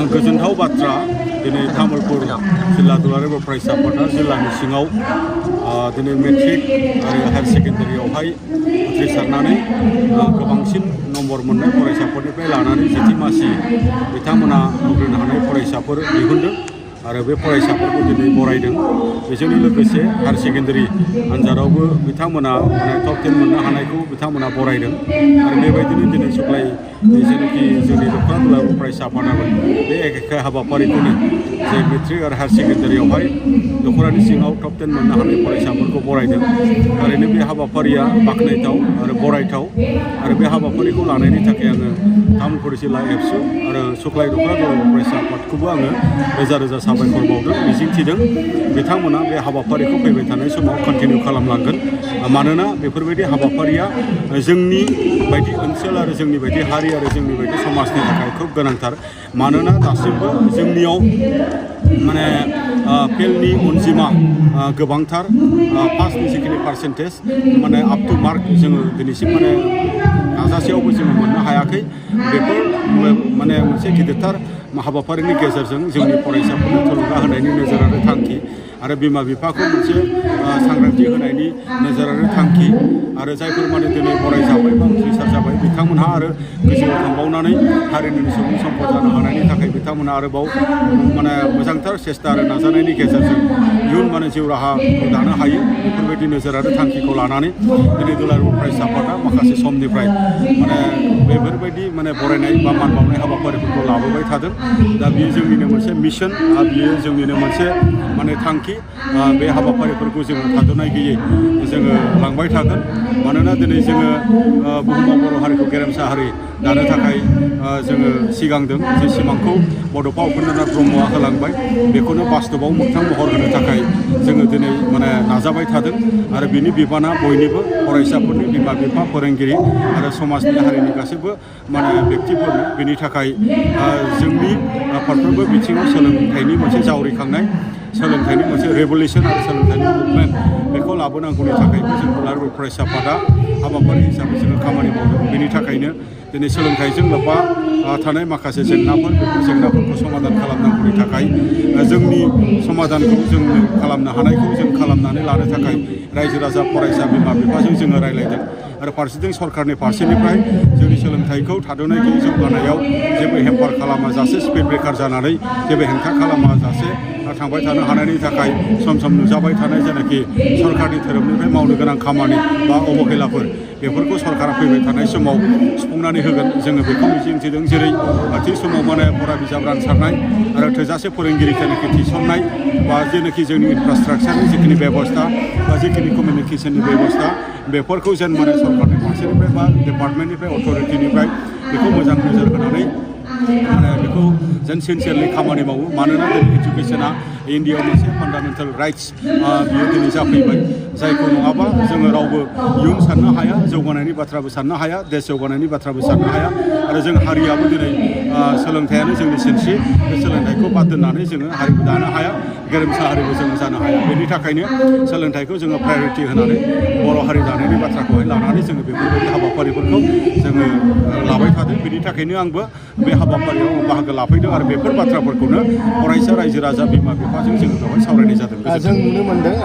गोजोनथाव बाथ्रा दिनै तामुलपुर जिल्ला दुलाराय बर' फरायसा आफादा जिल्लानि सिङाव दिनै मेट्रिक आरो हायार सेकेन्डारियावहाय उथ्रिसारनानै गोबांसिन नम्बर मोननाय फरायसाफोरनिफ्राय लानानै जिथि मासि बिथांमोना होनो हानाय फरायसाफोर दिहुनदों आरो बे फरायसाफोरखौ दिनै बरायदों। बेजोंनो लोगोसे हायार सेकेन्डारि आनजादावबो बिथांमोना टप 10 मोननो हानायखौ बिथांमोना बरायदों आरो बेबायदिनो दिनै सुक्लाय जेनाखि जोंनि दख'रा दुलाराय फरायसा आफादाबो बे एखे हाबाफारिखौनो जे मेट्रिक आरो हायार सेकेन्डारियावहाय दख'रानि सिङाव टप 10 मोननो हानाय फरायसाफोरखौ बरायदों। थारैनो बे हाबाफारिया बाख्नायथाव आरो बरायथाव आरो बे हाबाफारिखौ लानायनि थाखाय आङो तामुलपुर जिल्ला एबसु आरो सुक्लाय दख'रा दुलाराय फरायसा आफादखौबो आङो रोजा रोजा साबायखर बावदों, मिजिंथिदों बिथांमोना बे हाबाफारिखौ फैबाय थानाय समाव कन्टिनिउ खालामलांगोन। मानोना बेफोरबायदि हाबाफारिया जोंनि बायदि ओनसोल आरो जोंनि बायदि हारि आरो जोंनि बायदि समाजनि थाखाय खोब गोनांथार। मानोना दासिमबो जोंनियाव माने फेलनि अनजिमा गोबांथार, पासनि जिखिनि पार्सेन्टेज माने आप टु मार्क जोङो दिनैसिम माने नाजासेयावबो जोङो मोननो हायाखै। बेफोर माने मोनसे गिदिरथार हाबाफारिनि गेजेरजों जोंनि फरायसाफोरनो थुलुंगा होनायनि नोजोर आरो थांखि आरो बिमा बिफाखौ मोनसे सांग्रांथि होनायनि नोजोर आरो थांखि आरो जायफोर माने दिनै फरायजाबाय बा उथ्रिसार जाबाय बिथांमोनहा आरो गोजौआव थांबावनानै हारिनि सुबुं सम्पद जानो हानायनि थाखाय बिथांमोना आरोबाव माने मोजांथार सेस्था आरो नाजानायनि गेजेरजों इयुन माने जिउ राहाखौ दानो हायो। बेफोरबायदि नोजोर आरो थांखिखौ लानानै दिनै दुलाराय बर' फरायसा आफादा माखासे समनिफ्राय माने बेफोरबायदि माने बरायनाय बा मान बावनाय हाबाफारिफोरखौ लाबोबाय थादों। दा बेयो जोंनिनो मोनसे मिशन, बियो जोंनिनो मोनसे माने थांखि। बे हाबाफारिफोरखौ जोङो थाद'नाय गैयै जोङो लांबाय थागोन। मानोना दिनै जोङो बुहुमाव बर' हारिखौ गेरेमसा हारि दानो थाखाय जोङो सिगांदों। जे सिमांखौ बड'फा उपेन्द्रनाथ ब्रह्मआ होलांबाय बेखौनो बास्तबआव मोगथां महर होनो थाखाय जोङो दिनै माने नाजाबाय थादों आरो बिनि बिबाना बयनिबो फरायसाफोरनि, बिमा बिफा, फोरोंगिरि आरो समाजनि हारिनि गासैबो माने व्यक्तिफोरनो। बेनि थाखाय जोंनि फारफ्रोमबो बिथिङाव सोलोंथाइनि मोनसे जावरिखांनाय, सोलोंथाइनि मोनसे रेभलिउसन आरो सोलोंथाइनि मुभमेन्ट बेखौ लाबोनांगौनि थाखायबो जों दुलाराय बर' फरायसा आफादा हाबाफारि हिसाबै जोङो खामानि मावदों। बेनि थाखायनो दिनै सोलोंथाइजों लोब्बा थानाय माखासे जेंनाफोर, बेफोर जेंनाफोरखौ समाधान खालामनांगौनि थाखाय जोंनि समाधानखौ जों खालामनो हानायखौ जों खालामनानै लानो थाखाय रायजो राजा, फरायसा, बिमा बिफाजों जोङो रायज्लायदों आरो फारसेथिं सरकारनि फारसेनिफ्राय जोंनि सोलोंथाइखौ थाद'नाय गैयै जौगानायाव जेबो हेम्पार खालामा जासे, स्पिड ब्रेकार जानानै जेबो हेंथा खालामा जासे थांबाय थानो हानायनि थाखाय सम सम नुजाबाय थानाय जेनाखि सरकारनि धोरोमनिफ्राय मावनो गोनां खामानि बा अबहेलाफोर बेफोरखौ सरकारा फैबाय थानाय समाव सुफुंनानै होगोन जोङो बेखौ मिजिंथिदों। जेरै थि समाव माने फरा बिजाब रानसारनाय आरो थोजासे फोरोंगिरि जेनाखि थिसननाय बा जेनाखि जोंनि इनफ्रास्ट्राक्चारनि जिखिनि बेबस्था बा जिखिनि कमिउनिकेसननि बेबस्था बेफोरखौ जेन माने सरकारनि फारसेनिफ्राय बा डिपार्टमेन्टनिफ्राय, अथ'रिटिनिफ्राय बेखौ मोजां नोजोर होनानै माने बेखौ जेन सिनसियारलि खामानि मावो। मानोना दिनै इडुकेसना इन्डियाआव मोनसे फान्डामेन्टेल राइट्स बियो दिनै जाफैबाय, जायखौ नङाबा जोङो रावबो इयुन साननो हाया, जौगानायनि बाथ्राबो साननो हाया, देश जौगानायनि बाथ्राबो साननो हाया आरो जों हारियाबो दिनै सोलोंथाइयानो जोंनि सिनस्रि। बे सोलोंथाइखौ बाद दोननानै जोङो हारिखौ दानो हाया, गेरेमसा हारिबो जोङो जानो हाया। बेनि थाखायनो सोलोंथाइखौ जोङो प्रायरिटि होनानै बर' हारि दानायनि बाथ्राखौहाय लानानै जोङो बेफोरबायदि हाबाफारिफोरखौ जोङो लाबाय थादों। बेनि थाखायनो आंबो बे हाबाफारियाव बाहागो लाफैदों आरो बेफोर बाथ्राफोरखौनो फरायसा, रायजो राजा, बिमा बिफाजों जोङो बेवहाय सावरायनाय जादों। जों नुनो मोनदों